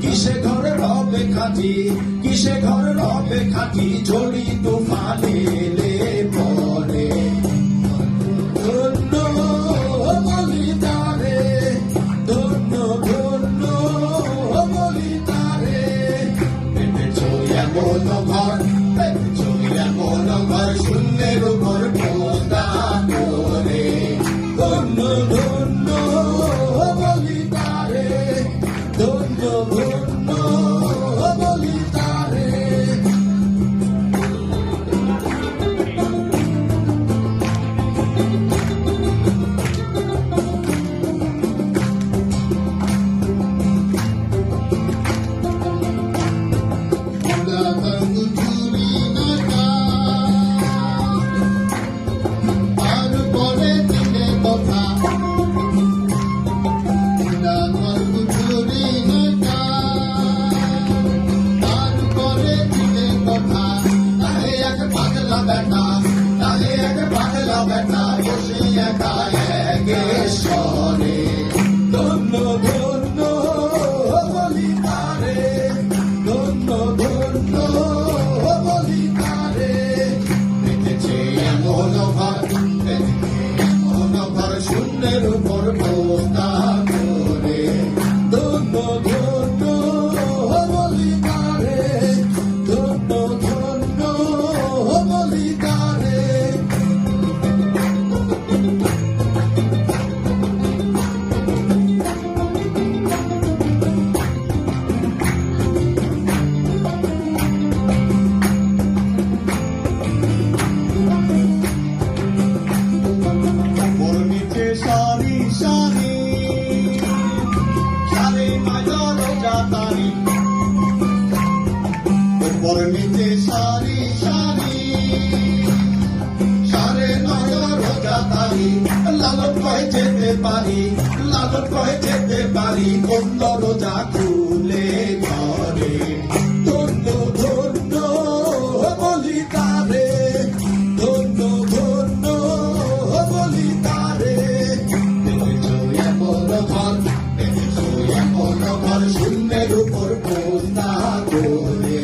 কিসে ঘরে রবে খাটি, কিসে ঘরে রবে খাটি, ঝড়ি তুফানে এলে পরে। ধন্য বলি তারে, ধন্য ধন্য বলি তারে, পেতেছ এমন ঘর, পেতেছ এমন ঘর, শূন্যের উপর পোস্তা করে। ধন্য ধন্য বলি তারে, ধন্য ধন্য বলি তারে। ধন্য ধন্য বলি তারে, ধন্য ধন্য বলি তারে, দেখেছে এমন ঘর, এমন ঘর, শূন্যের উপর পোস্তা করে। ধন্য ধন্য বলি তারে, ধন্য ধন্য বলি তারে। সারি সারি সারে মাজার জাতারি, উপর নিচে সারি সারি সারে মাজার জাতারি, লালন কয়ে যেতে পারি, লালন কয়ে যেতে পারি, অন্য রোজা খুলে ঘরে। ধন্য ধন্য বলি তারে, ধন্য ধন্য বলি তারে, শূন্যের উপর পোস্তা করে।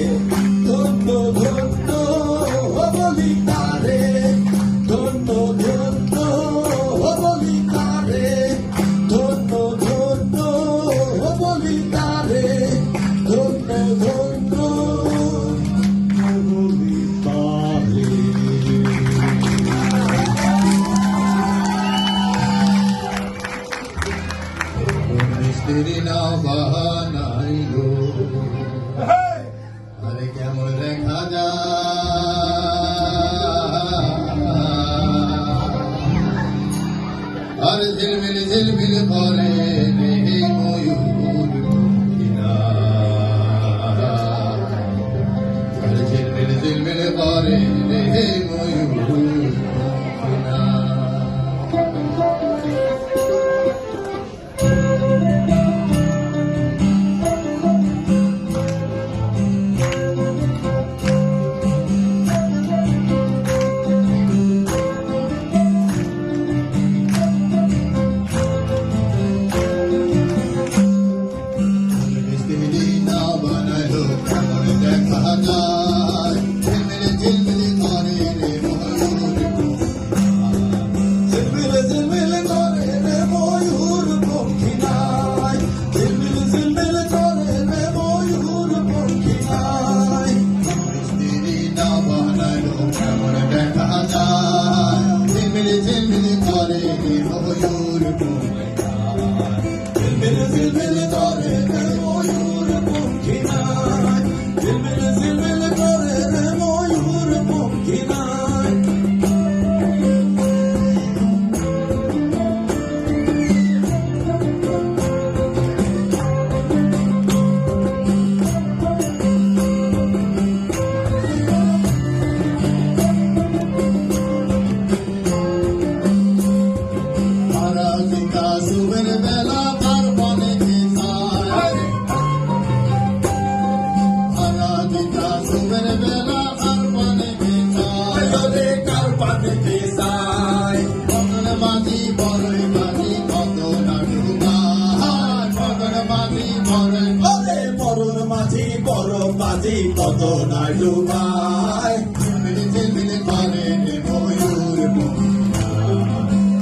ধন্য ধন্য বলি তারে, ধন্য ধন্য বলি তারে, ধন্য ধন্য বলি তারে, ধন্য ধন্য বলি তারে। মিস্ত্রি না বাহানাই গো, আরে কেমন দেখা যায়, আর ঝিলমিল ঝিলমিল করে রে ময়ূর কিনা, আর ঝিলমিল ঝিলমিল করে রে ময়ূর কিনা। করে রে ময়ূর পঙ্খী নাই ঝিলমিল করে রে ময়ূর পঙ্খী নাই সুবের বেলা তার বনে খেসায় আরাধিকা সুবের বেলা তার বনে খেসায় রে কার পানে খেসায় মদন মাঝি বড়ই মাঝি কত না ডুবায় মদন মাঝি বড়ই মাঝি মরণ মাঝি বড় মাঝি কত না ডুবায় ঝিলমিল করে রে ময়ূর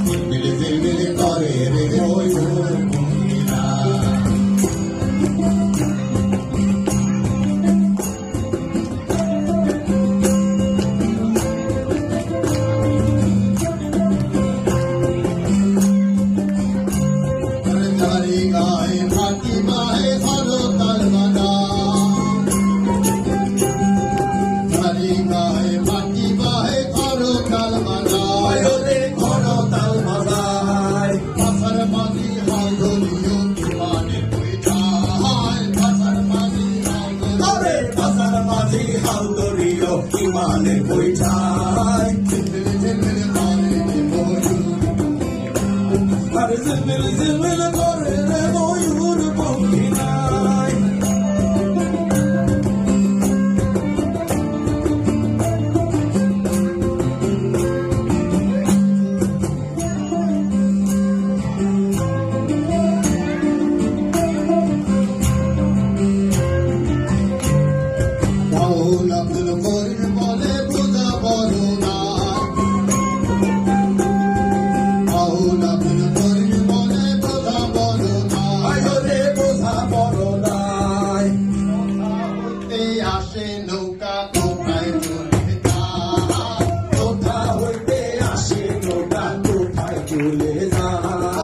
ঝিলমিল করে রে ময়ূর পঙ্খী নাই চারি গায়ে ফাটি বাহে ধরো তাল বাজা চারি গায়ে ফাটি বাহে ধরো তাল বাজা রে ধরো তাল বাজায় পাশার মাঝি হাল ধরিও মানে বৈঠায় পাশার মাঝি হাল ধরে পাশার মাঝি হাল ধরিও ইমানের বৈঠায় ঝিলমিল করে রে ময়ূর আরে ঝিলমিল করে রে ময়ূর পঙ্খী নাই বাউল আব্দুল করিম বলে বোঝা বড় না বাউল আব্দুল করিম বলে বোঝা বড় না রে বোঝা বড় নাই হইতে আসে নৌকা কোথায় চলে যায় কোথা হইতে আসে নৌকা কোথায় চলে